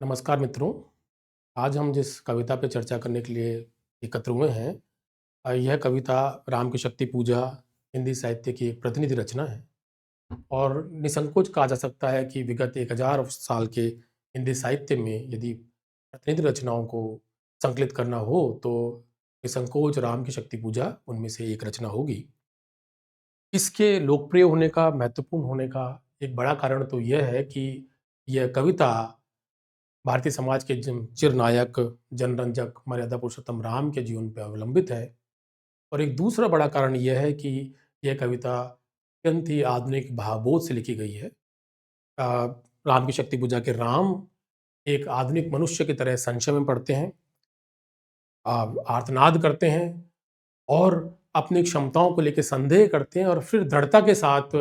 नमस्कार मित्रों। आज हम जिस कविता पे चर्चा करने के लिए एकत्र हुए हैं, यह कविता राम की शक्ति पूजा हिंदी साहित्य की एक प्रतिनिधि रचना है और निसंकोच कहा जा सकता है कि विगत 1000 साल के हिंदी साहित्य में यदि प्रतिनिधि रचनाओं को संकलित करना हो तो निसंकोच राम की शक्ति पूजा उनमें से एक रचना होगी। इसके लोकप्रिय होने का, महत्वपूर्ण होने का एक बड़ा कारण तो यह है कि यह कविता भारतीय समाज के चिरनायक, जनरंजक, मर्यादा पुरुषोत्तम राम के जीवन पे अवलंबित है। और एक दूसरा बड़ा कारण यह है कि यह कविता अत्यंत ही आधुनिक भावबोध से लिखी गई है। अ, राम की शक्ति पूजा के राम एक आधुनिक मनुष्य की तरह संशय में पड़ते हैं, आर्तनाद करते हैं और अपनी क्षमताओं को लेके संदेह करते हैं और फिर दृढ़ता के साथ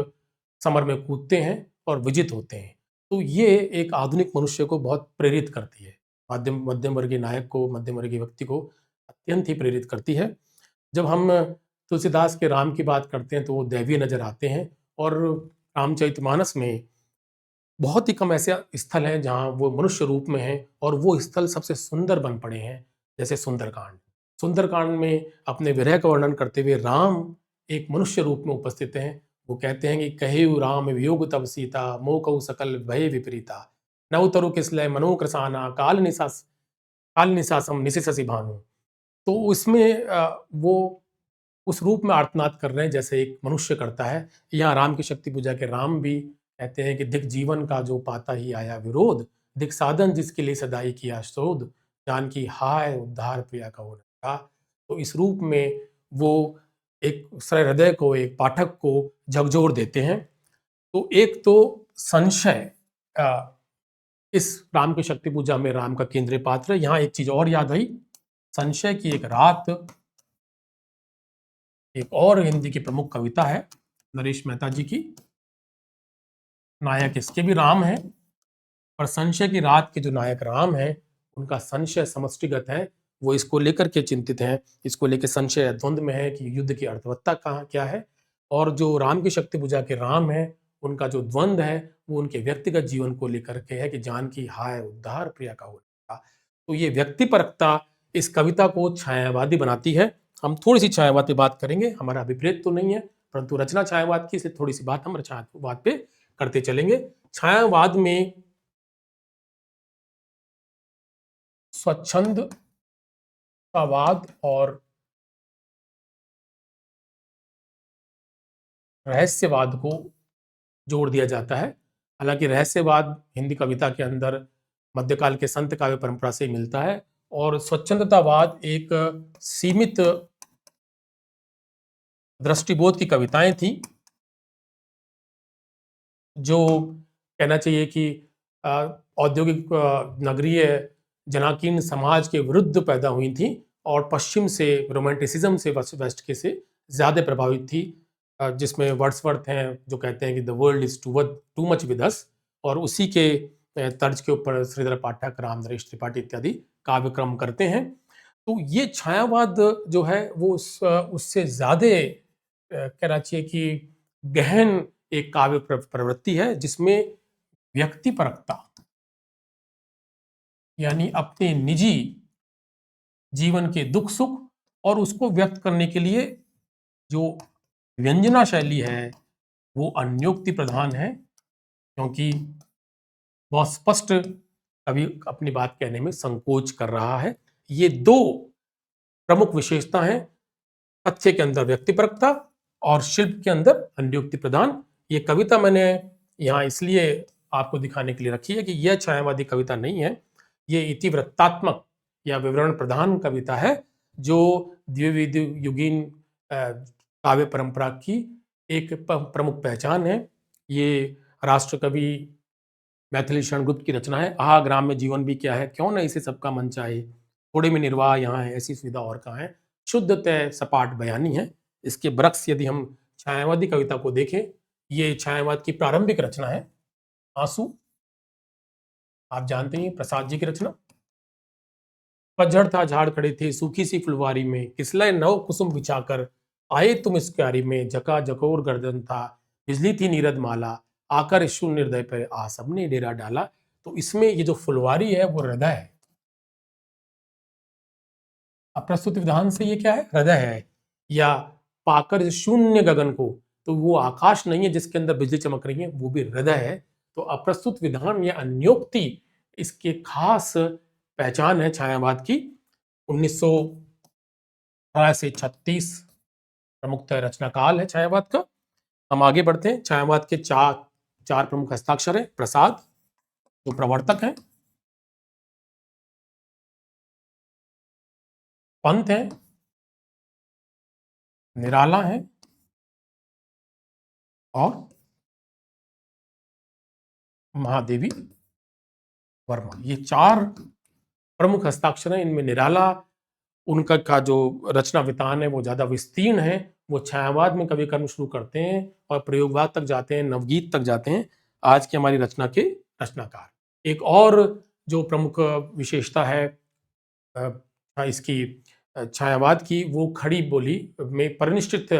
समर में कूदते हैं और विजित होते हैं। तो ये एक आधुनिक मनुष्य को बहुत प्रेरित करती है। मध्यम वर्गीय नायक को, मध्यम वर्गीय व्यक्ति को अत्यंत ही प्रेरित करती है। जब हम तुलसीदास के राम की बात करते हैं तो वो दैवीय नज़र आते हैं और रामचरितमानस में बहुत ही कम ऐसे स्थल हैं जहाँ वो मनुष्य रूप में हैं और वो स्थल सबसे सुंदर बन पड़े हैं, जैसे सुंदरकांड। सुंदरकांड में अपने विरह का वर्णन करते हुए राम एक मनुष्य रूप में उपस्थित हैं। वो कहते हैं कि कहिउ राम वियोग तब सीता, मोह कहु सकल भय विपरीता। नव तरु किसलय मनो कृसाना, काल निसासम निसिससि भानु। तो उसमें वो उस रूप में आर्तनाद कर रहे हैं जैसे एक मनुष्य करता है। यहाँ राम की शक्ति पूजा के राम भी कहते हैं कि दिख जीवन का जो पाता ही आया विरोध, दिख साधन जिसके लिए सदाई किया शोध, जानकी हाय उद्धार प्रिया कहो था। तो इस रूप में वो एक सरल हृदय को, एक पाठक को झकझोर देते हैं। तो एक तो संशय इस राम की शक्ति पूजा में राम का केंद्रीय पात्र है। यहाँ एक चीज और याद आई, संशय की एक रात एक और हिंदी की प्रमुख कविता है नरेश मेहता जी की। नायक इसके भी राम है और संशय की रात के जो नायक राम है उनका संशय समष्टिगत है। वो इसको लेकर के चिंतित हैं, इसको लेकर संशय द्वंद्व में है कि युद्ध की अर्थवत्ता कहाँ क्या है। और जो राम की शक्ति पूजा के राम है उनका जो द्वंद्व है वो उनके व्यक्तिगत जीवन को लेकर के है कि जानकी हाय उद्धार प्रिया का होता। तो ये व्यक्तिपरकता इस कविता को छायावादी बनाती है। हम थोड़ी सी छायावाद पे बात करेंगे, हमारा अभिप्रेत तो नहीं है परंतु रचना छायावाद की, इसलिए थोड़ी सी बात हम छायावाद पे करते चलेंगे। छायावाद में स्वच्छंदतावाद और रहस्यवाद को जोड़ दिया जाता है। हालांकि रहस्यवाद हिंदी कविता के अंदर मध्यकाल के संत काव्य परंपरा से ही मिलता है और स्वच्छंदतावाद एक सीमित दृष्टिबोध की कविताएं थी जो कहना चाहिए कि औद्योगिक नगरीय जनाकीर्ण समाज के विरुद्ध पैदा हुई थी और पश्चिम से रोमांटिसिज्म से वेस्ट के से ज़्यादा प्रभावित थी। जिसमें वर्ड्सवर्थ हैं जो कहते हैं कि the world is too much with us, और उसी के तर्ज के ऊपर श्रीधर पाठक, राम नरेश त्रिपाठी इत्यादि काव्यक्रम करते हैं। तो ये छायावाद जो है वो उससे ज़्यादा कहना चाहिए कि गहन एक काव्य प्रवृत्ति है जिसमें व्यक्तिपरकता यानी अपने निजी जीवन के दुख सुख और उसको व्यक्त करने के लिए जो व्यंजना शैली है वो अन्योक्ति प्रधान है, क्योंकि बहुत स्पष्ट कवि अपनी बात कहने में संकोच कर रहा है। ये दो प्रमुख विशेषता हैं, तथ्य के अंदर व्यक्तिपरकता और शिल्प के अंदर अन्योक्ति प्रदान। ये कविता मैंने यहाँ इसलिए आपको दिखाने के लिए रखी है कि यह छायावादी कविता नहीं है, ये इतिवृत्तात्मक या विवरण प्रधान कविता है जो द्विविध युगीन काव्य परंपरा की एक प्रमुख पहचान है। ये राष्ट्रकवि मैथिली शरण गुप्त की रचना है। आहा ग्राम में जीवन भी क्या है, क्यों न इसे सबका मन चाहे, थोड़े में निर्वाह यहाँ है, ऐसी सुविधा और कहाँ है, शुद्ध तय सपाट बयानी है। इसके बरक्स यदि हम छायावादी कविता को देखें, ये छायावाद की प्रारंभिक रचना है। आंसू आप जानते हैं प्रसाद जी की रचना। पतझड़ था झाड़ खड़े थे सूखी सी फुलवारी में, किसलय नव कुसुम बिछाकर आए तुम इस क्यारी में, जका जकोर गर्दन था बिजली थी नीरद माला, आकर शून्य हृदय पर आ सबने डेरा डाला। तो इसमें ये जो फुलवारी है वो हृदय है। अप्रस्तुत विधान से ये क्या है? हृदय है। या पाकर शून्य गगन को, तो वो आकाश नहीं है जिसके अंदर बिजली चमक रही है, वो भी हृदय है। तो अप्रस्तुत विधान या अन्योक्ति इसके खास पहचान है छायावाद की। 1918 से 36 प्रमुख रचना काल है छायावाद का। हम आगे बढ़ते हैं। छायावाद के चार चार प्रमुख हस्ताक्षर है। प्रसाद जो प्रवर्तक हैं, पंत है, निराला है और महादेवी वर्मा। ये चार प्रमुख हस्ताक्षर हैं। इनमें निराला उनका का जो रचना वितान है वो ज्यादा विस्तीर्ण है। वो छायावाद में कवि कर्म शुरू करते हैं और प्रयोगवाद तक जाते हैं, नवगीत तक जाते हैं। आज की हमारी रचना के रचनाकार। एक और जो प्रमुख विशेषता है इसकी छायावाद की, वो खड़ी बोली में परिनिष्ठित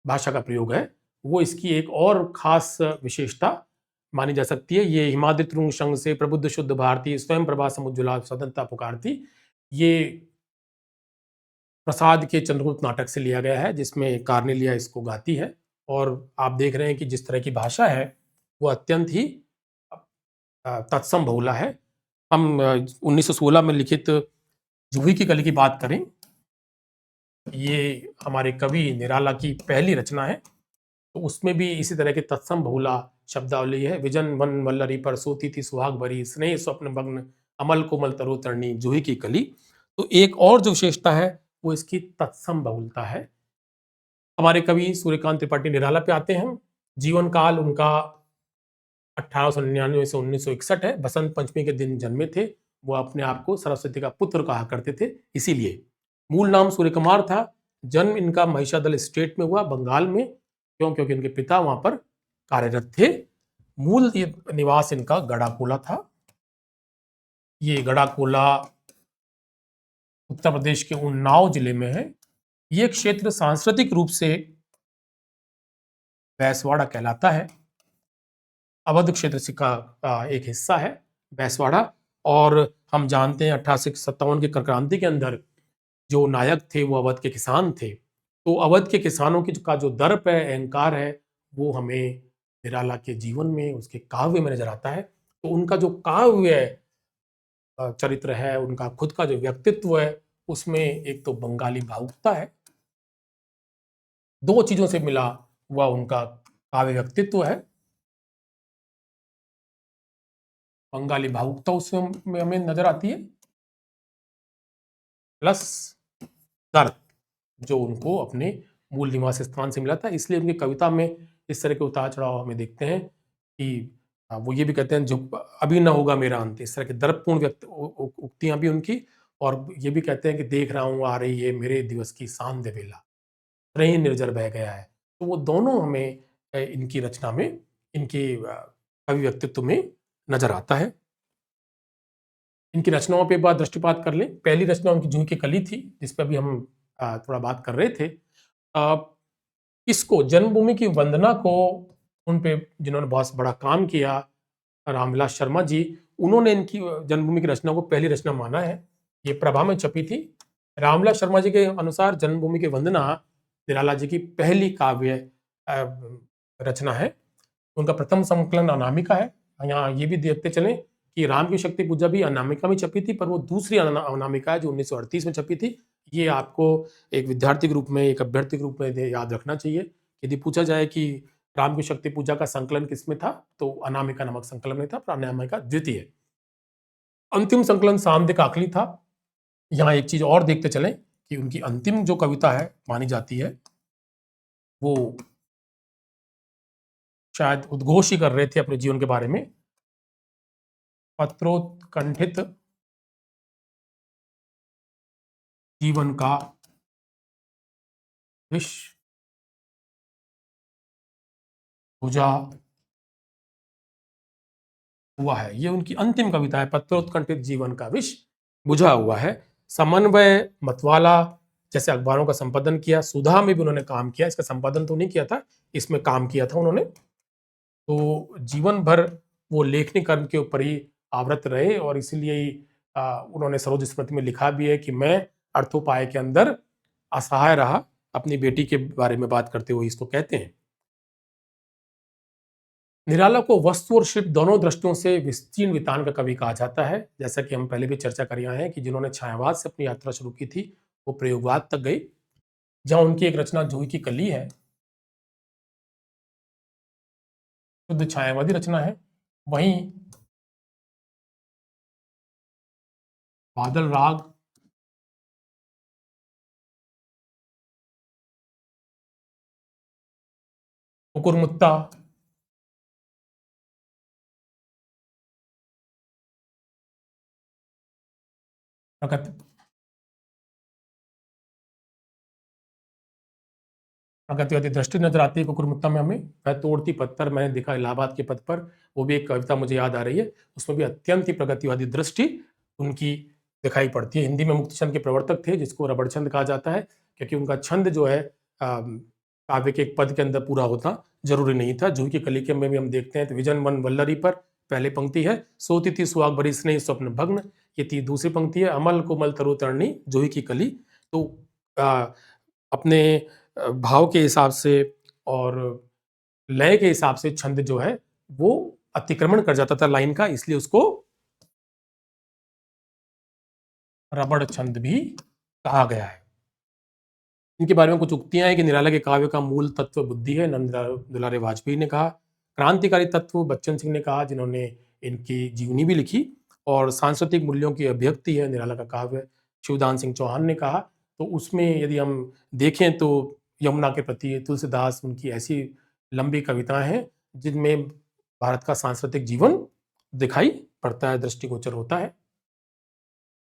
भाषा का प्रयोग है। वो इसकी एक और खास विशेषता मानी जा सकती है। ये हिमाद्रि तुंग संग से प्रबुद्ध शुद्ध भारती स्वयं प्रभा समुज्ज्वला स्वतंत्रता पुकारती, ये प्रसाद के चंद्रगुप्त नाटक से लिया गया है, जिसमें कार्नेलिया इसको गाती है। और आप देख रहे हैं कि जिस तरह की भाषा है वो अत्यंत ही तत्सम बहुला है। हम 1916 में लिखित जूही की कली की बात करें, ये हमारे कवि निराला की पहली रचना है। तो उसमें भी इसी तरह के तत्सम बहुला शब्दावली है। विजन वन वल्लरी पर सोती थी सुहाग भरी, स्नेह स्वप्न भग्न अमल कोमल तरो तरणी जूही की कली। तो एक और जो विशेषता है वो इसकी तत्सम बहुलता है। हमारे कवि सूर्यकांत त्रिपाठी निराला पे आते हैं। जीवन काल उनका 1899 से 1961 है। बसंत पंचमी के दिन जन्मे थे। वो अपने आप को सरस्वती का पुत्र कहा करते थे। इसीलिए मूल नाम सूर्य कुमार था। जन्म इनका महिषादल स्टेट में हुआ, बंगाल में। क्यों? क्योंकि उनके पिता वहां पर कार्यरत थे। मूल निवास इनका गड़ाकोला था। ये गड़ाकोला उत्तर प्रदेश के उन्नाव जिले में है। ये क्षेत्र सांस्कृतिक रूप से बैसवाड़ा कहलाता है। अवध क्षेत्र का एक हिस्सा है बैसवाड़ा। और हम जानते हैं 1857 की कर क्रांति के अंदर जो नायक थे वो अवध के किसान थे। तो अवध के किसानों की का जो दर्प है, अहंकार है, वो हमें निराला के जीवन में, उसके काव्य में नजर आता है। तो उनका जो काव्य चरित्र है, उनका खुद का जो व्यक्तित्व है, उसमें एक तो बंगाली भावुकता है। दो चीजों से मिला हुआ उनका काव्य व्यक्तित्व है। बंगाली भावुकता उसमें हमें नजर आती है, प्लस दर्द जो उनको अपने मूल निवास स्थान से मिला था। इसलिए उनकी कविता में इस तरह के उतार चढ़ाव हमें देखते हैं कि वो ये भी कहते हैं जो अभी ना होगा मेरा अंत, इस तरह के दर्पपूर्ण व्यक्त उक्तियां भी उनकी। और ये भी कहते हैं कि देख रहा हूं आ रही है मेरे दिवस की सांझ बेला, रही निर्जर बह गया है। तो वो दोनों हमें इनकी रचना में, इनके कवि व्यक्तित्व में नजर आता है। इनकी रचनाओं पे एक बार दृष्टिपात कर लें। पहली रचना उनकी जूही की कली थी, जिस पर भी हम थोड़ा बात कर रहे थे। इसको जन्मभूमि की वंदना को उन पे जिन्होंने बहुत बड़ा काम किया, रामविलास शर्मा जी, उन्होंने इनकी जन्मभूमि की रचना को पहली रचना माना है। ये प्रभा में छपी थी। रामविलास शर्मा जी के अनुसार जन्मभूमि की वंदना निराला जी की पहली काव्य रचना है। उनका प्रथम संकलन अनामिका है। यहाँ ये भी देखते चलें कि राम की शक्ति पूजा भी अनामिका में छपी थी, पर वो दूसरी अनामिका है जो 1938 में छपी थी। ये आपको एक विद्यार्थी के रूप में, एक अभ्यर्थी के रूप में याद रखना चाहिए। यदि पूछा जाए कि राम की शक्ति पूजा का संकलन किसमें था, तो अनामिका नामक संकलन में था, पर अनामिका द्वितीय। अंतिम संकलन सामदे काकली था। यहाँ एक चीज और देखते चलें कि उनकी अंतिम जो कविता है मानी जाती है, वो शायद उद्घोष ही कर रहे थे अपने जीवन के बारे में। पत्रोत्कंठित जीवन का विष बुझा हुआ है। ये उनकी अंतिम कविता है, पत्रोत्कंठित जीवन का विष बुझा हुआ है। समन्वय मतवाला जैसे अखबारों का संपादन किया। सुधा में भी उन्होंने काम किया। इसका संपादन तो नहीं किया था, इसमें काम किया था उन्होंने। तो जीवन भर वो लेखनी कर्म के ऊपर ही आवृत रहे और इसीलिए ही उन्होंने सरोज स्मृति में लिखा भी है कि मैं अर्थोपाय के अंदर असहाय रहा। अपनी बेटी के बारे में बात करते हुए इसको कहते हैं। निराला को वस्तु और शिल्प दोनों दृष्टियों से विस्तीर्ण वितान का कवि कहा जाता है। जैसा कि हम पहले भी चर्चा कर आए हैं कि जिन्होंने छायावाद से अपनी यात्रा शुरू की थी वो प्रयोगवाद तक गई, जहां उनकी एक रचना जूही की कली है, शुद्ध छायावादी रचना है। वहीं बादल राग, कुकुरमुत्ता, प्रगति प्रगतिवादी दृष्टि नजर आती है कुकुरमुत्ता में हमें। वह तोड़ती पत्थर मैंने देखा इलाहाबाद के पथ पर, वो भी एक कविता मुझे याद आ रही है। उसमें भी अत्यंत ही प्रगतिवादी दृष्टि उनकी दिखाई पड़ती है। हिंदी में मुक्त छंद के प्रवर्तक थे, जिसको रबड़ छंद कहा जाता है, क्योंकि उनका छंद जो है काव्य के एक पद के अंदर पूरा होता जरूरी नहीं था। जूही की कली के में भी हम देखते हैं तो विजन मन वल्लरी पर पहले पंक्ति है, सोती थी सुहाग भरी स्नेह स्वप्न भग्न, ये थी दूसरी पंक्ति है, अमल कोमल तरु तरणी जूही की कली। तो आ, अपने भाव के हिसाब से और लय के हिसाब से छंद जो है वो अतिक्रमण कर जाता था लाइन का, इसलिए उसको रबड़ छंद भी कहा गया है। इनके बारे में कुछ उक्तियां हैं कि निराला के काव्य का मूल तत्व बुद्धि है, नंद दुलारे वाजपेयी ने कहा। क्रांतिकारी तत्व बच्चन सिंह ने कहा, जिन्होंने इनकी जीवनी भी लिखी। और सांस्कृतिक मूल्यों की अभिव्यक्ति है निराला का काव्य, शिवदान सिंह चौहान ने कहा। तो उसमें यदि हम देखें तो यमुना के प्रति तुलसीदास, उनकी ऐसी लंबी कविताएं हैं जिनमें भारत का सांस्कृतिक जीवन दिखाई पड़ता है, दृष्टिगोचर होता है।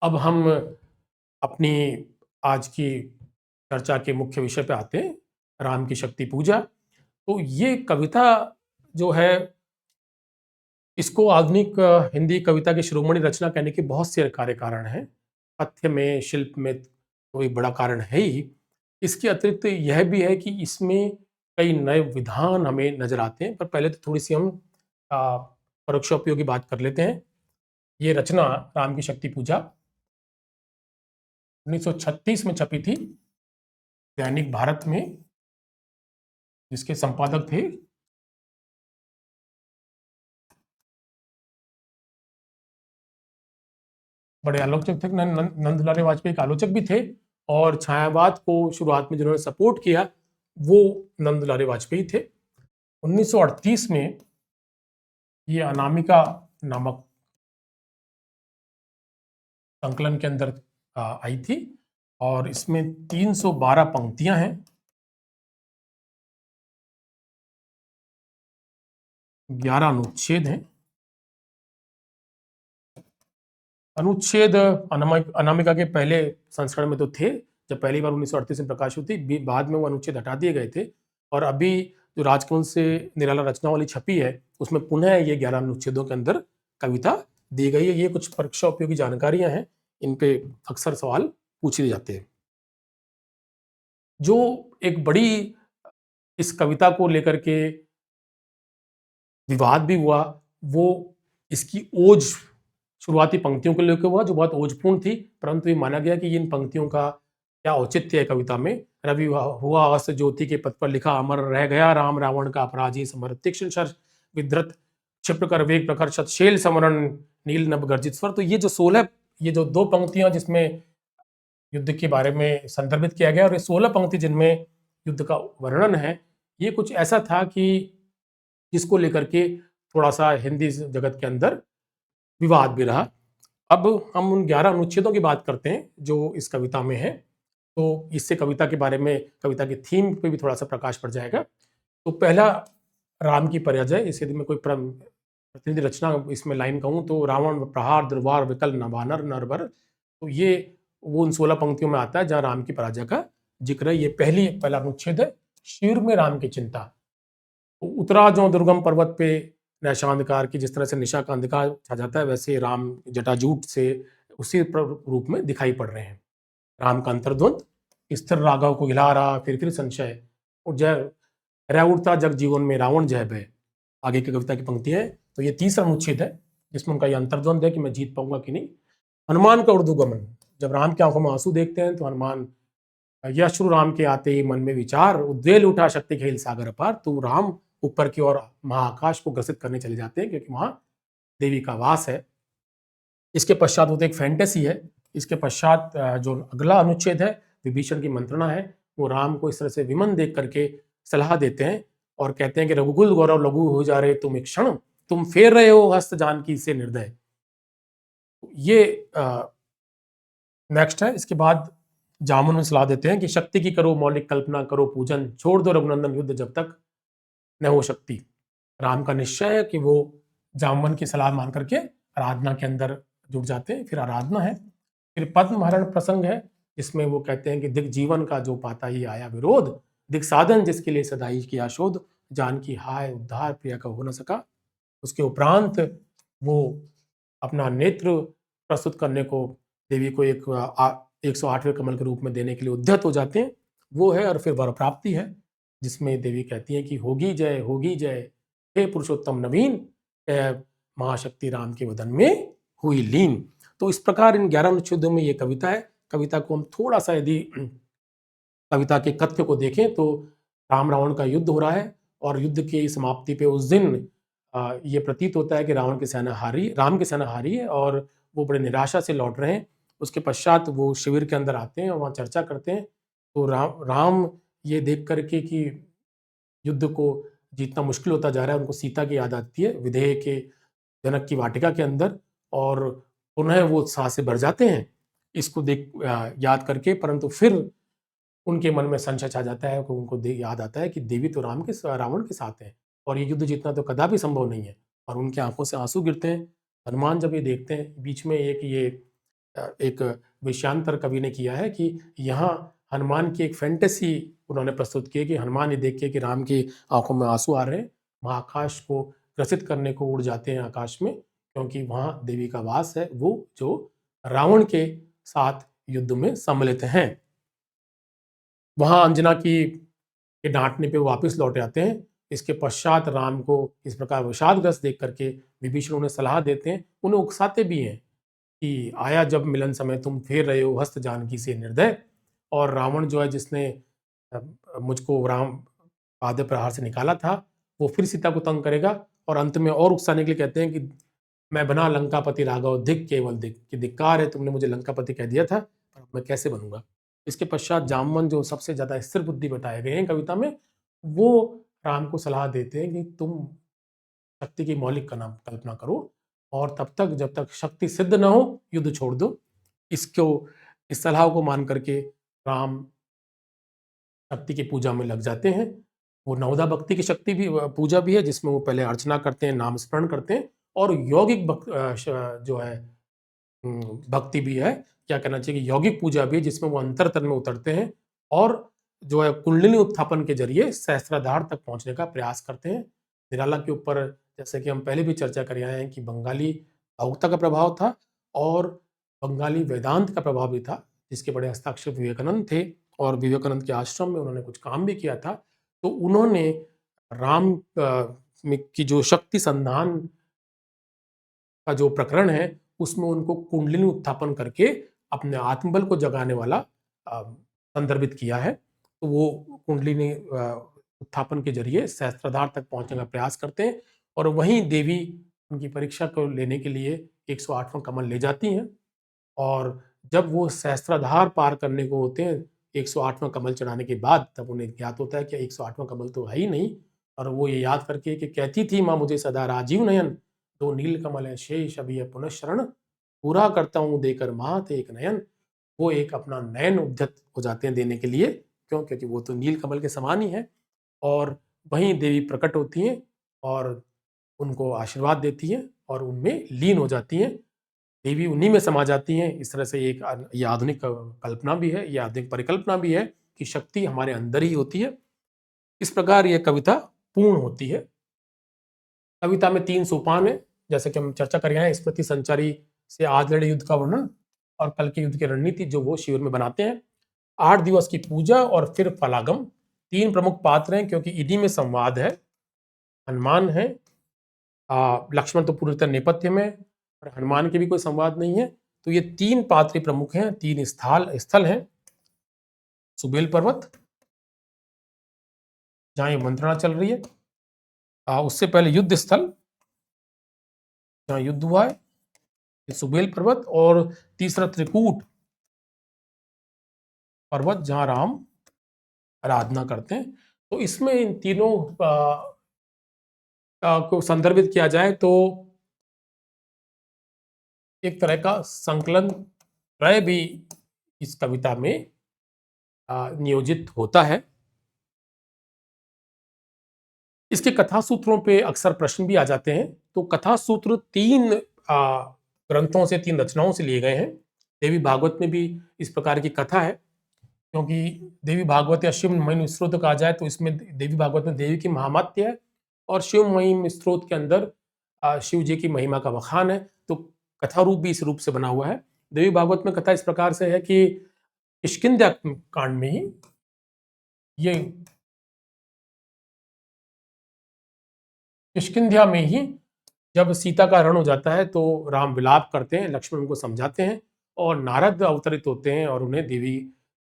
अब हम अपनी आज की चर्चा के मुख्य विषय पे आते हैं, राम की शक्ति पूजा। तो ये कविता जो है, इसको आधुनिक हिंदी कविता की शिरोमणि रचना कहने के बहुत से कार्य कारण हैं। पथ्य में, शिल्प में तो एक बड़ा कारण है ही। इसके अतिरिक्त यह भी है कि इसमें कई नए विधान हमें नजर आते हैं। पर पहले तो थोड़ी सी हम परोक्षोपयोगी बात कर लेते हैं। ये रचना राम की शक्ति पूजा 1936 में छपी थी दैनिक भारत में, जिसके संपादक थे बड़े आलोचक थे। नंद दुलारे वाजपेयी एक आलोचक भी थे, और छायावाद को शुरुआत में जिन्होंने सपोर्ट किया वो नंद दुलारे वाजपेयी थे। 1938 में ये अनामिका नामक संकलन के अंदर आई थी, और इसमें 312 पंक्तियां हैं, 11 अनुच्छेद हैं। अनुच्छेद अनामिका के पहले संस्करण में तो थे, जब पहली बार 1938 में प्रकाशित हुई, बाद में वो अनुच्छेद हटा दिए गए थे। और अभी जो राजकुंज से निराला रचनावली छपी है, उसमें पुनः ये 11 अनुच्छेदों के अंदर कविता दी गई है। ये कुछ परीक्षा उपयोगी जानकारियां हैं, इन पे अक्सर सवाल पूछे जाते हैं। जो एक बड़ी इस कविता को लेकर के विवाद भी हुआ, वो इसकी ओज शुरुआती पंक्तियों को लेकर हुआ, जो बहुत ओजपूर्ण थी। परंतु ये माना गया कि इन पंक्तियों का क्या औचित्य है कविता में। रवि हुआ अस्त ज्योति के पथ पर लिखा, अमर रह गया राम रावण का अपराजी समर, तीक्ष्ण शर विधृत क्षिप्र कर वेग प्रखर शत शेल समरण नील नभ गर्जित स्वर। तो ये जो 16, ये जो 2 पंक्तियां जिसमें युद्ध के बारे में संदर्भित किया गया, और ये 16 पंक्ति जिनमें युद्ध का वर्णन है, ये कुछ ऐसा था कि जिसको लेकर के थोड़ा सा हिंदी जगत के अंदर विवाद भी रहा। अब हम उन 11 अनुच्छेदों की बात करते हैं जो इस कविता में है। तो इससे कविता के बारे में, कविता की थीम पे भी थोड़ा सा प्रकाश पड़ जाएगा। तो पहला, राम की परिजय, इस यदि मैं कोई प्रतिनिधि रचना इसमें लाइन कहूँ तो, रावण प्रहार दुर्वार विकल नवानर नरबर। तो ये वो उन 16 पंक्तियों में आता है जहाँ राम की पराजय का जिक्र है। ये पहला अनुच्छेद है, शिविर में राम की चिंता। तो उतरा जो दुर्गम पर्वत पे नैशांधकार की, जिस तरह से निशा का अंधकार छा जाता है, वैसे राम जटाजूट से उसी रूप में दिखाई पड़ रहे हैं। राम का अंतर्द्वंद, स्थिर राघव को हिला रहा फिर संशय, और जय रह उठता जग जीवन में रावण जय भय। आगे की कविता की पंक्ति है, तो ये तीसरा अनुच्छेद है जिसमें उनका ये अंतर्द्वंद है कि मैं जीत पाऊंगा कि नहीं। हनुमान का ऊर्ध्वगमन, जब राम की आंखों में आंसू देखते हैं तो हनुमान यश्रु राम के आते ही मन में विचार उद्वेल उठा शक्ति खेल सागर अपार, तो राम ऊपर की ओर महाआकाश को ग्रसित करने चले जाते हैं क्योंकि वहां देवी का वास है। इसके पश्चात वो तो एक फैंटेसी है। इसके पश्चात जो अगला अनुच्छेद है, विभीषण की मंत्रणा है, वो राम को इस तरह से विमन देख करके सलाह देते हैं और कहते हैं कि रघुकुल गौरव लघु हो जा रहे तुम एक क्षण, तुम फेर रहे हो हस्त जानकी से निर्दय। ये नेक्स्ट है। इसके बाद जामुन सलाह देते हैं कि शक्ति की करो मौलिक कल्पना, करो पूजन, छोड़ दो रघुनंदन युद्ध जब तक न हो शक्ति। राम का निश्चय है कि वो जामुन की सलाह मान करके आराधना के अंदर जुट जाते हैं। फिर आराधना है, फिर पद्म हरण प्रसंग है जिसमें वो कहते हैं कि दिग जीवन का जो पाता ही आया विरोध, दिग साधन जिसके लिए सदाई किया शोध, जान की हाय उद्धार प्रिया का हो न सका। उसके उपरांत वो अपना नेत्र प्रस्तुत करने को देवी को एक 108वें कमल के रूप में देने के लिए उद्यत हो जाते हैं, वो है। और फिर वर प्राप्ति है जिसमें देवी कहती है कि होगी जय हे पुरुषोत्तम नवीन, महाशक्ति राम के वदन में हुई लीन। तो इस प्रकार इन 11 अनुच्छेदों में ये कविता है। कविता को हम थोड़ा सा यदि कविता के कथ्य को देखें तो राम रावण का युद्ध हो रहा है और युद्ध की समाप्ति पे उस दिन ये प्रतीत होता है कि राम की सेना हारी है और वो बड़े निराशा से लौट रहे हैं। उसके पश्चात वो शिविर के अंदर आते हैं और वहाँ चर्चा करते हैं। तो राम ये देख करके कि युद्ध को जीतना मुश्किल होता जा रहा है, उनको सीता की याद आती है विदेह के जनक की वाटिका के अंदर, और पुनः वो उत्साह से भर जाते हैं इसको देख याद करके। परंतु फिर उनके मन में संशय छा जाता है, उनको याद आता है कि देवी तो रावण के साथ है और ये युद्ध जीतना तो कदापि संभव नहीं है, और उनकी आंखों से आंसू गिरते हैं। हनुमान जब ये देखते हैं, बीच में एक विषयांतर कवि ने किया है कि यहाँ हनुमान की एक फैंटेसी उन्होंने प्रस्तुत की है कि हनुमान ये देख के कि राम की आंखों में आंसू आ रहे हैं, महाकाश को ग्रसित करने को उड़ जाते हैं आकाश में, क्योंकि वहाँ देवी का वास है, वो जो रावण के साथ युद्ध में सम्मिलित हैं। वहाँ अंजना की के डांटने पे वो वापस लौट आते हैं। इसके पश्चात राम को इस प्रकार विषादग्रस्त देख करके विभीषण उन्हें सलाह देते हैं, उन्हें उकसाते भी हैं कि आया जब मिलन समय तुम फेर रहे हो हस्त जानकी से निर्दय। और रावण जो है जिसने मुझको राम पादे प्रहार से निकाला था, वो फिर सीता को तंग करेगा। और अंत में और उकसाने के लिए कहते हैं कि मैं बना लंकापति राघव धिक केवल धिक, कि धिक्कार है तुमने मुझे लंकापति कह दिया था, पर मैं कैसे बनूंगा। इसके पश्चात जामवन जो सबसे ज्यादा स्थिर बुद्धि बताए गए हैं कविता में, वो राम को सलाह देते हैं कि तुम शक्ति की मौलिक कल्पना करो और तब तक जब तक शक्ति सिद्ध न हो युद्ध छोड़ दो। इस सलाह को मान करके राम शक्ति की पूजा में लग जाते हैं। वो नवदा भक्ति की शक्ति भी पूजा भी है जिसमें वो पहले अर्चना करते हैं, नाम स्मरण करते हैं, और यौगिक जो है भक्ति भी है, क्या कहना चाहिए कि यौगिक पूजा भी है जिसमें वो अंतरतल में उतरते हैं और जो है कुंडलिनी उत्थापन के जरिए सहस्त्राधार तक पहुंचने का प्रयास करते हैं। निराला के ऊपर जैसे कि हम पहले भी चर्चा कर आए हैं कि बंगाली भावुकता का प्रभाव था और बंगाली वेदांत का प्रभाव भी था, जिसके बड़े हस्ताक्षर विवेकानंद थे और विवेकानंद के आश्रम में उन्होंने कुछ काम भी किया था। तो उन्होंने राम की जो शक्ति संधान का जो प्रकरण है उसमें उनको कुंडलिनी उत्थापन करके अपने आत्मबल को जगाने वाला संदर्भित किया है। तो वो कुंडलिनी उत्थापन के जरिए सहस्त्राधार तक पहुंचने का प्रयास करते हैं और वहीं देवी उनकी परीक्षा को लेने के लिए 108वां कमल ले जाती हैं। और जब वो सहस्त्राधार पार करने को होते हैं 108वां कमल चढ़ाने के बाद, तब उन्हें ज्ञात होता है कि 108वां कमल तो है ही नहीं। और वो ये याद करके कि कहती थी माँ मुझे सदा राजीव नयन, दो नील कमल है शेष अभी है पुनः शरण, पूरा करता हूँ देकर मात एक नयन। वो एक अपना नयन उद्यत हो जाते हैं देने के लिए, क्यों? क्योंकि वो तो नील कमल के समान ही है। और वहीं देवी प्रकट होती हैं और उनको आशीर्वाद देती हैं और उनमें लीन हो जाती हैं। देवी उन्हीं में समा जाती हैं। इस तरह से ये आधुनिक कल्पना भी है, ये आधुनिक परिकल्पना भी है कि शक्ति हमारे अंदर ही होती है। इस प्रकार ये कविता पूर्ण होती है। कविता में 3 सोपान है, जैसे कि हम चर्चा कर रहे हैं, स्मृति संचारी से आज लड़े युद्ध का वर्णन और कल के युद्ध की रणनीति जो वो शिविर में बनाते हैं। 8 दिवस की पूजा और फिर फलागम। 3 प्रमुख पात्र हैं क्योंकि इन्हीं में संवाद है। हनुमान है, लक्ष्मण तो पूरी तरह नेपथ्य में और हनुमान के भी कोई संवाद नहीं है। तो ये 3 पात्र प्रमुख हैं, 3 स्थल हैं। सुबेल पर्वत, जहाँ ये मंत्रणा चल रही है। उससे पहले युद्ध स्थल, जहाँ युद्ध हुआ है, ये सुबेल पर्वत, और तीसरा त्रिकूट पर्वत, जहाँ राम आराधना करते हैं। तो इसमें इन तीनों को संदर्भित किया जाए तो एक तरह का संकलन त्रय भी इस कविता में नियोजित होता है। इसके कथा सूत्रों पे अक्सर प्रश्न भी आ जाते हैं। तो कथा सूत्र 3 ग्रंथों से, 3 रचनाओं से लिए गए हैं। देवी भागवत में भी इस प्रकार की कथा है, क्योंकि देवी भागवत या शिव महिम स्त्रोत कहा जाए तो इसमें देवी भागवत में देवी की महात्म्य है और शिव महिम स्त्रोत के अंदर शिव जी की महिमा का बखान है। तो कथा रूप भी इस रूप से बना हुआ है। देवी भागवत में कथा इस प्रकार से है कि किष्किंध्या कांड में ही ये किष्किंध्या में ही जब सीता का हरण हो जाता है तो राम विलाप करते हैं, लक्ष्मण उनको समझाते हैं और नारद अवतरित होते हैं और उन्हें देवी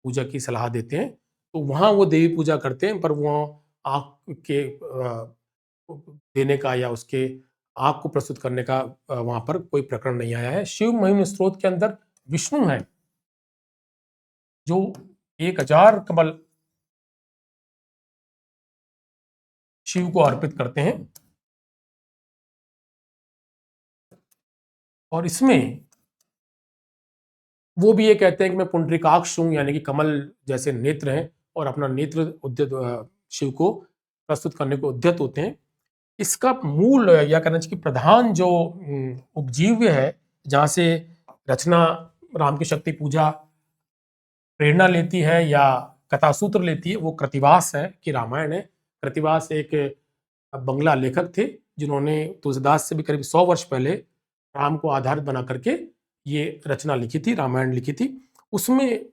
पूजा की सलाह देते हैं। तो वहाँ वो देवी पूजा करते हैं, पर वो आँख के देने का या उसके आँख को प्रस्तुत करने का वहाँ पर कोई प्रकरण नहीं आया है। शिव महिम स्त्रोत के अंदर विष्णु हैं, जो 1000 कमल शिव को अर्पित करते हैं। और इसमें वो भी ये कहते हैं कि मैं पुंडरीकाक्ष हूँ, यानी कि कमल जैसे नेत्र हैं और अपना नेत्र उद्यत शिव को प्रस्तुत करने को उद्यत होते हैं। इसका मूल या कहना चाहिए कि प्रधान जो उपजीव्य है, जहाँ से रचना राम की शक्ति पूजा प्रेरणा लेती है या कथासूत्र लेती है, वो कृतिवास है कि रामायण है। कृतिवास एक बंगला लेखक थे, जिन्होंने तुलसीदास से भी करीब 100 वर्ष पहले राम को आधारित बना करके ये रचना लिखी थी, रामायण लिखी थी। उसमें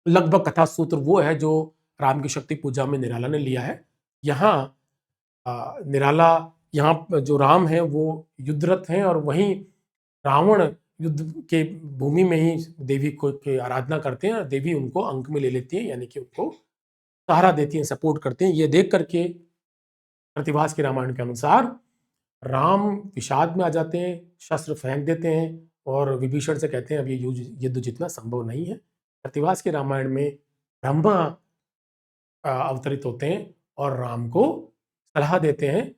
लगभग कथा सूत्र वो है जो राम की शक्ति पूजा में निराला ने लिया है। यहाँ निराला, यहाँ जो राम है वो युद्धरत हैं और वहीं रावण युद्ध के भूमि में ही देवी को की आराधना करते हैं और देवी उनको अंक में ले लेती है, यानी कि उनको सहारा देती हैं, सपोर्ट करते हैं। ये देख करके प्रतिभास के रामायण के अनुसार राम विषाद में आ जाते हैं, शस्त्र फेंक देते हैं और विभीषण से कहते हैं अब ये युद्ध जितना संभव नहीं है। प्रतिभास के रामायण में ब्रह्मा अवतरित होते हैं और राम को सलाह देते हैं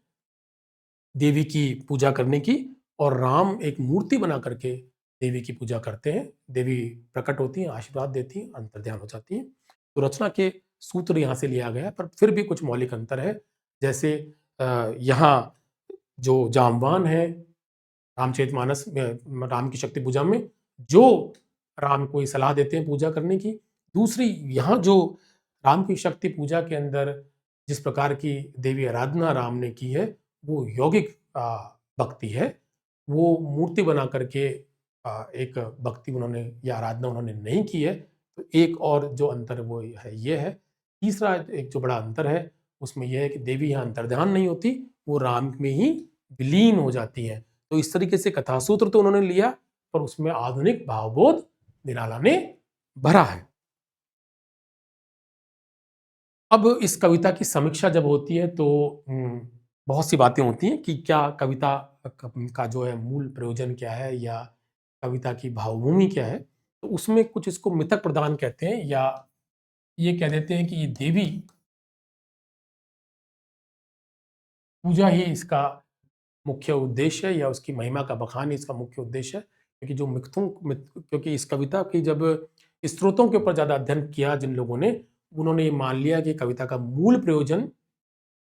देवी की पूजा करने की, और राम एक मूर्ति बना करके देवी की पूजा करते हैं। देवी प्रकट होती हैं, आशीर्वाद देती हैं, अंतर्ध्यान हो जाती हैं। तो रचना के सूत्र यहाँ से लिया गया है, पर फिर भी कुछ मौलिक अंतर है। जैसे यहाँ जो जामवान है रामचरितमानस में राम की शक्ति पूजा में, जो राम को ये सलाह देते हैं पूजा करने की। दूसरी, यहाँ जो राम की शक्ति पूजा के अंदर जिस प्रकार की देवी आराधना राम ने की है, वो यौगिक भक्ति है। वो मूर्ति बना करके एक भक्ति उन्होंने या आराधना उन्होंने नहीं की है। तो एक और जो अंतर वो है ये है। तीसरा एक जो बड़ा अंतर है उसमें यह है कि देवी यहाँ अंतर्ध्यान नहीं होती, वो राम में ही विलीन हो जाती हैं। तो इस तरीके से कथासूत्र तो उन्होंने लिया, पर उसमें आधुनिक भावबोध निराला ने भरा है। अब इस कविता की समीक्षा जब होती है तो बहुत सी बातें होती हैं कि क्या कविता का जो है मूल प्रयोजन क्या है या कविता की भावभूमि क्या है। तो उसमें कुछ इसको मिथक प्रदान कहते हैं, या ये कह देते हैं कि ये देवी पूजा ही इसका मुख्य उद्देश्य है या उसकी महिमा का बखान ही इसका मुख्य उद्देश्य है। क्योंकि जो क्योंकि इस कविता की जब स्रोतों के ऊपर ज़्यादा अध्ययन किया जिन लोगों ने, उन्होंने ये मान लिया कि कविता का मूल प्रयोजन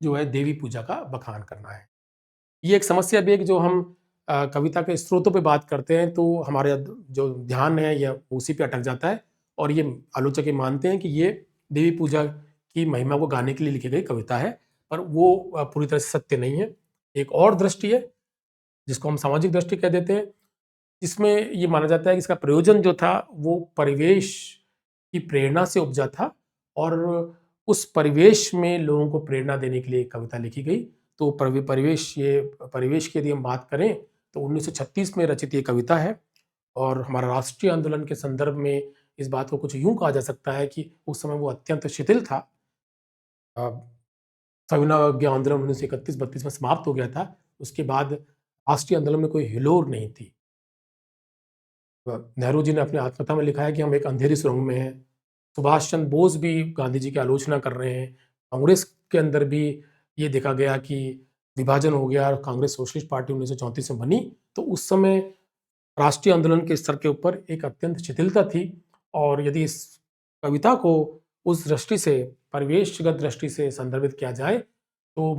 जो है देवी पूजा का बखान करना है। ये एक समस्या भी है कि जो हम कविता के स्रोतों पे बात करते हैं तो हमारे जो ध्यान है या उसी पे अटक जाता है, और ये आलोचक ये मानते हैं कि ये देवी पूजा की महिमा को गाने के लिए लिखी गई कविता है, पर वो पूरी तरह से सत्य नहीं है। एक और दृष्टि है जिसको हम सामाजिक दृष्टि कह देते हैं, इसमें ये माना जाता है कि इसका प्रयोजन जो था वो परिवेश की प्रेरणा से उपजा था और उस परिवेश में लोगों को प्रेरणा देने के लिए कविता लिखी गई। तो परिवेश की यदि हम बात करें तो 1936 में रचित ये कविता है और हमारा राष्ट्रीय आंदोलन के संदर्भ में इस बात को कुछ यूँ कहा जा सकता है कि उस समय वो अत्यंत शिथिल था। अ, सविनय अवज्ञा आंदोलन 1931-32 में समाप्त हो गया था। उसके बाद राष्ट्रीय आंदोलन में कोई हिलोर नहीं थी। नेहरू जी ने अपनी आत्मकथा में लिखा है कि हम एक अंधेरी सुरंग में हैं। सुभाष चंद्र बोस भी गांधी जी की आलोचना कर रहे हैं। कांग्रेस के अंदर भी ये देखा गया कि विभाजन हो गया और कांग्रेस सोशलिस्ट पार्टी 1934 में बनी। तो उस समय राष्ट्रीय आंदोलन के स्तर के ऊपर एक अत्यंत शिथिलता थी और यदि इस कविता को उस दृष्टि से, परिवेशगत दृष्टि से संदर्भित किया जाए, तो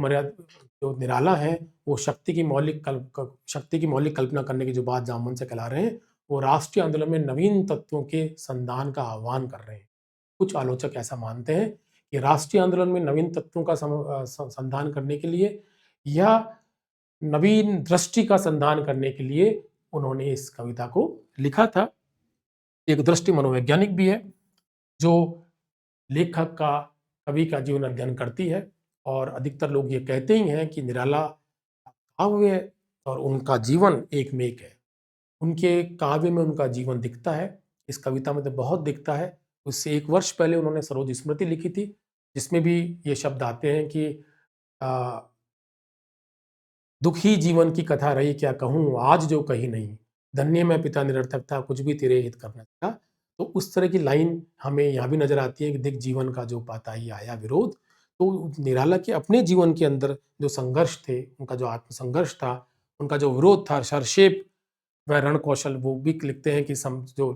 जो निराला हैं, वो शक्ति की मौलिक कल्पना करने की जो बात जामन से कहला रहे हैं, वो राष्ट्रीय आंदोलन में नवीन तत्वों के संधान का आह्वान कर रहे हैं। कुछ आलोचक ऐसा मानते हैं कि राष्ट्रीय आंदोलन में नवीन तत्वों का संधान करने के लिए या नवीन दृष्टि का संधान करने के लिए उन्होंने इस कविता को लिखा था। एक दृष्टि मनोवैज्ञानिक भी है, जो लेखक का, कवि का जीवन अध्ययन करती है और अधिकतर लोग ये कहते ही हैं कि निराला काव्य और उनका जीवन एक में एक है। उनके काव्य में उनका जीवन दिखता है, इस कविता में तो बहुत दिखता है। उससे 1 वर्ष पहले उन्होंने सरोज स्मृति लिखी थी, जिसमें भी ये शब्द आते हैं कि अ, दुखी जीवन की कथा रही क्या कहूँ, आज जो कही नहीं, धन्य मैं पिता निरर्थक था, कुछ भी तेरे हित करना था। तो उस तरह की लाइन हमें यहाँ भी नज़र आती है कि दिख जीवन का जो पाता ही आया विरोध। तो निराला के अपने जीवन के अंदर जो संघर्ष थे, उनका जो आत्मसंघर्ष था, उनका जो विरोध था, सरशेप व रणकौशल, वो भी लिखते हैं कि जो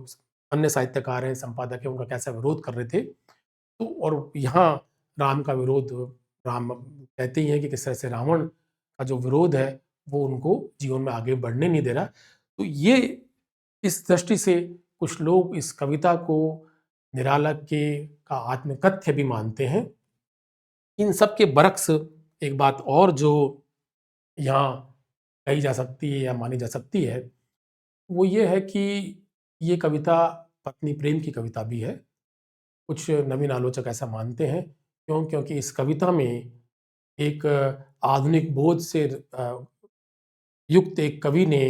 अन्य साहित्यकार हैं, संपादक हैं, उनका कैसा विरोध कर रहे थे। तो और यहाँ राम का विरोध, राम कहते ही हैं कि किस तरह से रावण का जो विरोध है, वो उनको जीवन में आगे बढ़ने नहीं दे रहा। तो ये इस दृष्टि से कुछ लोग इस कविता को निराला के का आत्मकथ्य भी मानते हैं। इन सब के बरक्स एक बात और जो यहाँ कही जा सकती है या मानी जा सकती है, वो ये है कि ये कविता पत्नी प्रेम की कविता भी है। कुछ नवीन आलोचक ऐसा मानते हैं। क्यों? क्योंकि इस कविता में एक आधुनिक बोध से युक्त एक कवि ने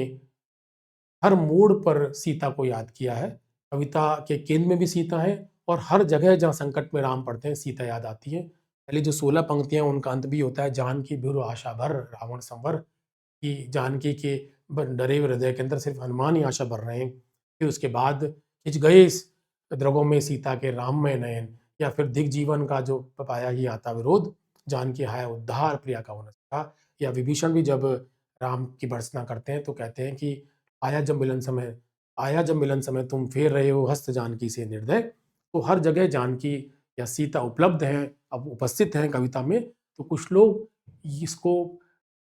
हर मोड़ पर सीता को याद किया है। कविता के केंद्र में भी सीता है और हर जगह जहाँ संकट में राम पड़ते हैं, सीता याद आती है। पहले जो 16 पंक्तियाँ, उनका अंत भी होता है, जानकी बिरु आशा भर रावण संवर, कि जानकी के डरे हुए हृदय के अंदर सिर्फ हनुमान ही आशा भर रहे हैं। फिर उसके बाद खिंच गए इस द्रगों में सीता के राममय नयन, या फिर दिग्जीवन का जो पाया ही आता विरोध, जानकी हाय उद्धार प्रिया का होना था। या विभीषण भी जब राम की भर्त्सना करते हैं तो कहते हैं कि आया जब मिलन समय तुम फेर रहे हो हस्त जानकी से निर्दय। तो हर जगह जानकी या सीता उपलब्ध हैं, अब उपस्थित हैं कविता में। तो कुछ लोग इसको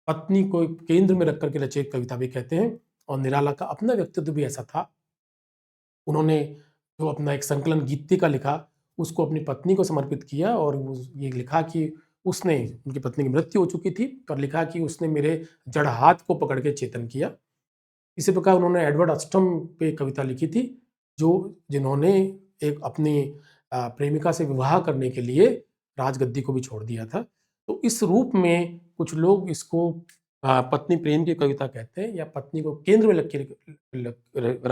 पत्नी को केंद्र में रख कर के रची एक कविता भी कहते हैं। और निराला का अपना व्यक्तित्व भी ऐसा था। उन्होंने जो अपना एक संकलन गीतिका लिखा, उसको अपनी पत्नी को समर्पित किया और ये लिखा कि उसने, उनकी पत्नी की मृत्यु हो चुकी थी, पर लिखा कि उसने मेरे जड़ हाथ को पकड़ के चेतन किया। इसी प्रकार उन्होंने एडवर्ड अस्टम पे कविता लिखी थी, जिन्होंने एक अपनी प्रेमिका से विवाह करने के लिए राजगद्दी को भी छोड़ दिया था। तो इस रूप में कुछ लोग इसको पत्नी प्रेम की कविता कहते हैं या पत्नी को केंद्र में रख